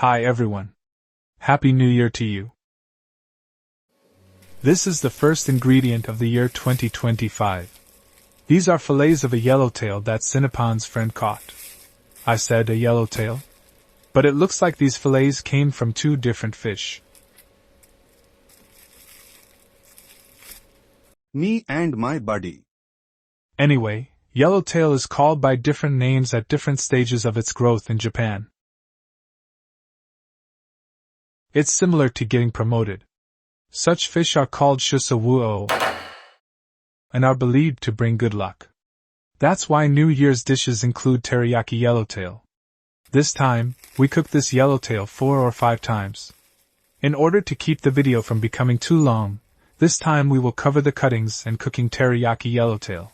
Hi everyone. Happy New Year to you. This is the first ingredient of the year 2025. These are fillets of a yellowtail that Sinapon's friend caught. I said a yellowtail? But it looks like these fillets came from two different fish. Me and my buddy. Anyway, yellowtail is called by different names at different stages of its growth in Japan. It's similar to getting promoted. Such fish are called shusawuo and are believed to bring good luck. That's why New Year's dishes include teriyaki yellowtail. This time, we cooked this yellowtail 4 or 5 times. In order to keep the video from becoming too long, this time we will cover the cuttings and cooking teriyaki yellowtail.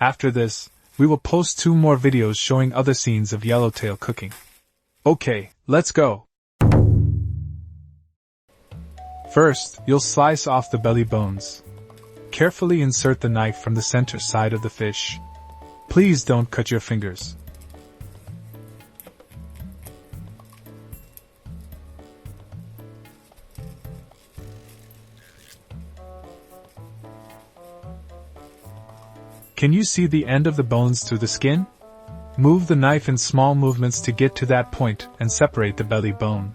After this, we will post 2 more videos showing other scenes of yellowtail cooking. Okay, let's go! First, you'll slice off the belly bones. Carefully insert the knife from the center side of the fish. Please don't cut your fingers. Can you see the end of the bones through the skin? Move the knife in small movements to get to that point and separate the belly bone.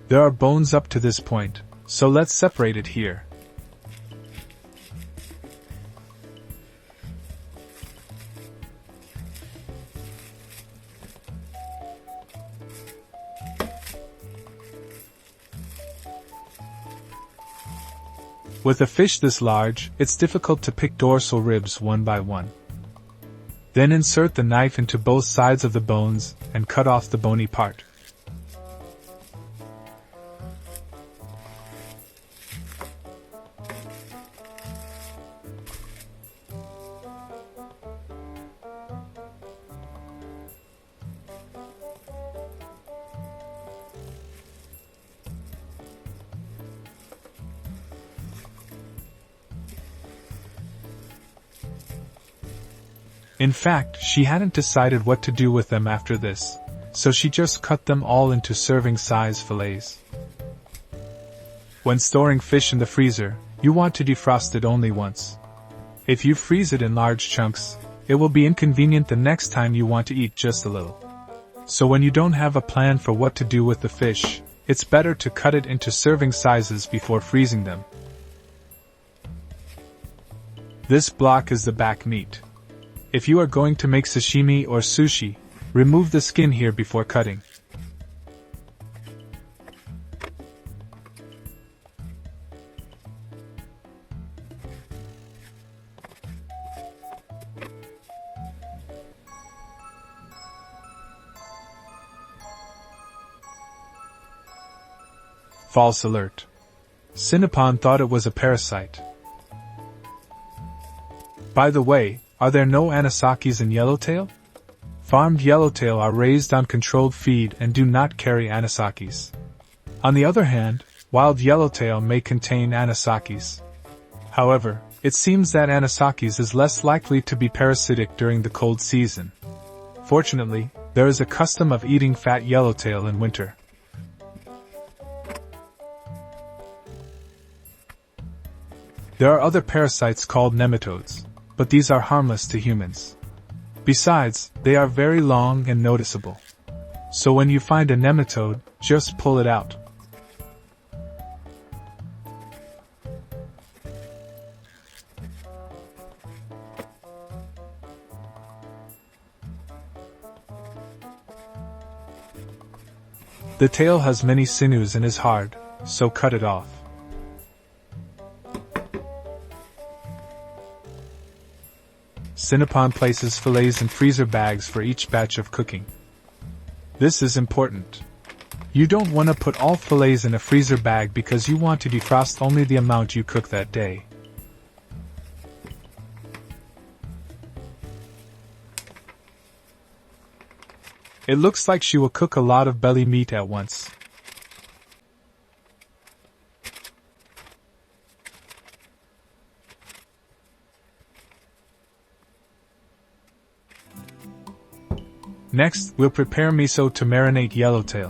There are bones up to this point, so let's separate it here. With a fish this large, it's difficult to pick dorsal ribs one by one. Then insert the knife into both sides of the bones and cut off the bony part. In fact, she hadn't decided what to do with them after this, so she just cut them all into serving-size fillets. When storing fish in the freezer, you want to defrost it only once. If you freeze it in large chunks, it will be inconvenient the next time you want to eat just a little. So when you don't have a plan for what to do with the fish, it's better to cut it into serving sizes before freezing them. This block is the back meat. If you are going to make sashimi or sushi, remove the skin here before cutting. False alert. Sinapon thought it was a parasite. By the way, are there no anisakis in yellowtail? Farmed yellowtail are raised on controlled feed and do not carry anisakis. On the other hand, wild yellowtail may contain anisakis. However, it seems that anisakis is less likely to be parasitic during the cold season. Fortunately, there is a custom of eating fat yellowtail in winter. There are other parasites called nematodes, but these are harmless to humans. Besides, they are very long and noticeable. So when you find a nematode, just pull it out. The tail has many sinews and is hard, so cut it off. Sinapon places fillets in freezer bags for each batch of cooking. This is important. You don't want to put all fillets in a freezer bag because you want to defrost only the amount you cook that day. It looks like she will cook a lot of belly meat at once. Next, we'll prepare miso to marinate yellowtail.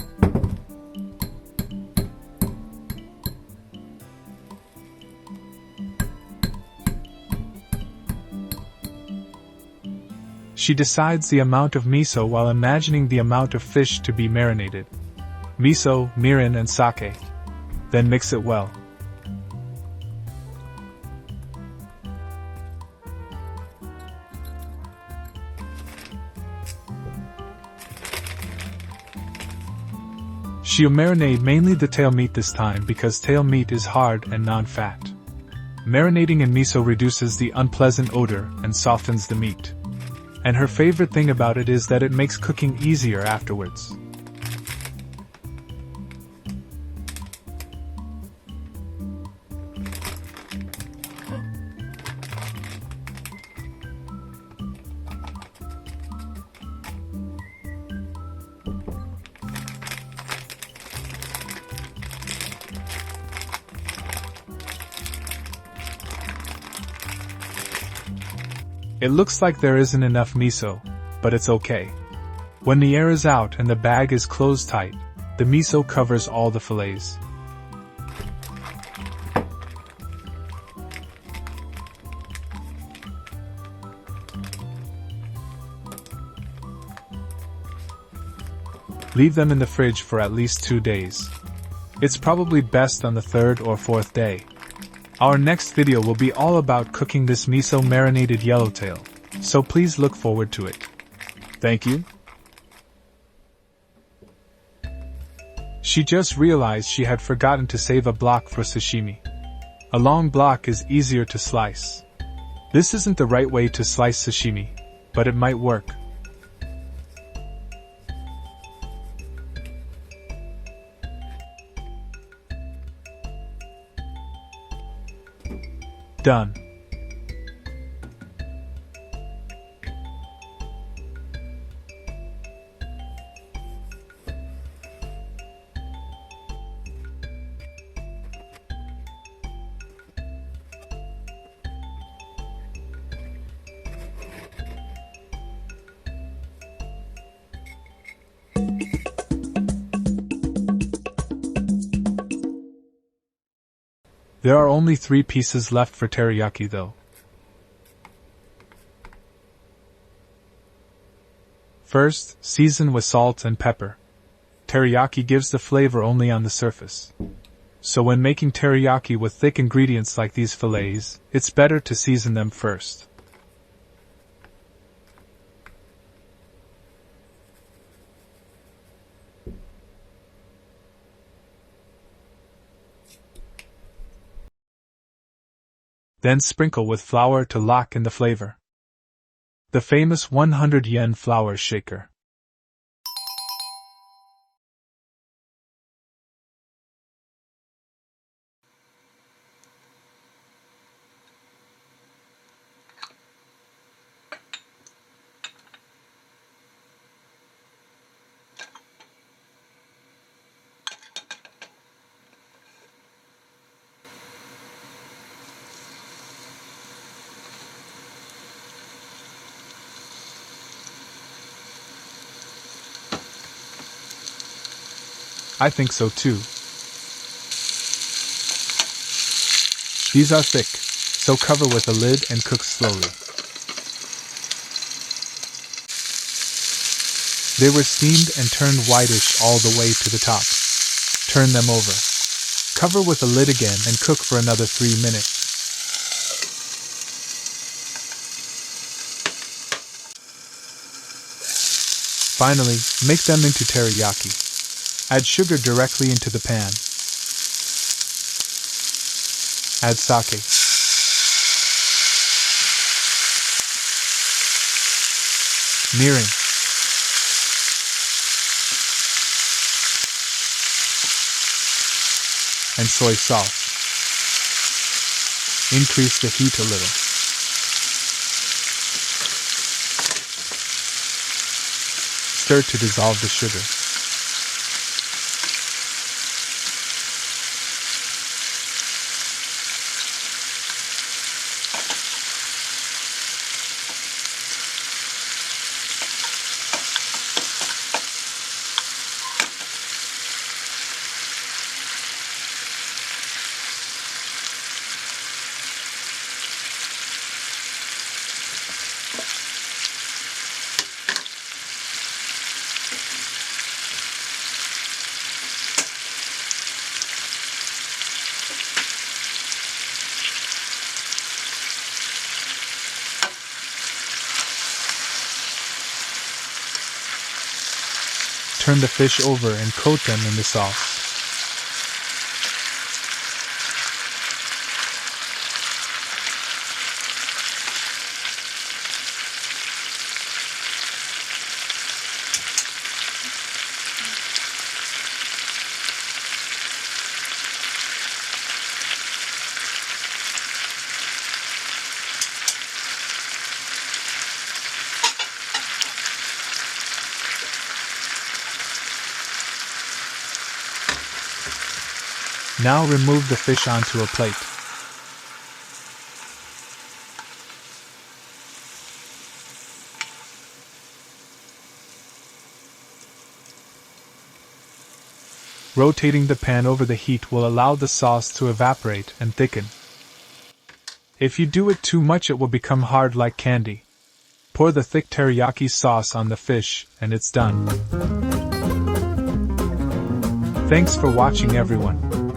She decides the amount of miso while imagining the amount of fish to be marinated. Miso, mirin and sake. Then mix it well. She'll marinate mainly the tail meat this time because tail meat is hard and non-fat. Marinating in miso reduces the unpleasant odor and softens the meat. And her favorite thing about it is that it makes cooking easier afterwards. It looks like there isn't enough miso, but it's okay. When the air is out and the bag is closed tight, the miso covers all the fillets. Leave them in the fridge for at least 2 days. It's probably best on the 3rd or 4th day. Our next video will be all about cooking this miso marinated yellowtail, so please look forward to it. Thank you. She just realized she had forgotten to save a block for sashimi. A long block is easier to slice. This isn't the right way to slice sashimi, but it might work. Done. There are only 3 pieces left for teriyaki though. First, season with salt and pepper. Teriyaki gives the flavor only on the surface. So when making teriyaki with thick ingredients like these fillets, it's better to season them first. Then sprinkle with flour to lock in the flavor. The famous 100 yen flour shaker. I think so too. These are thick, so cover with a lid and cook slowly. They were steamed and turned whitish all the way to the top. Turn them over. Cover with a lid again and cook for another 3 minutes. Finally, make them into teriyaki. Add sugar directly into the pan. Add sake. Mirin. And soy sauce. Increase the heat a little. Stir to dissolve the sugar. Turn the fish over and coat them in the sauce. Now remove the fish onto a plate. Rotating the pan over the heat will allow the sauce to evaporate and thicken. If you do it too much, it will become hard like candy. Pour the thick teriyaki sauce on the fish, and it's done. Thanks for watching, everyone.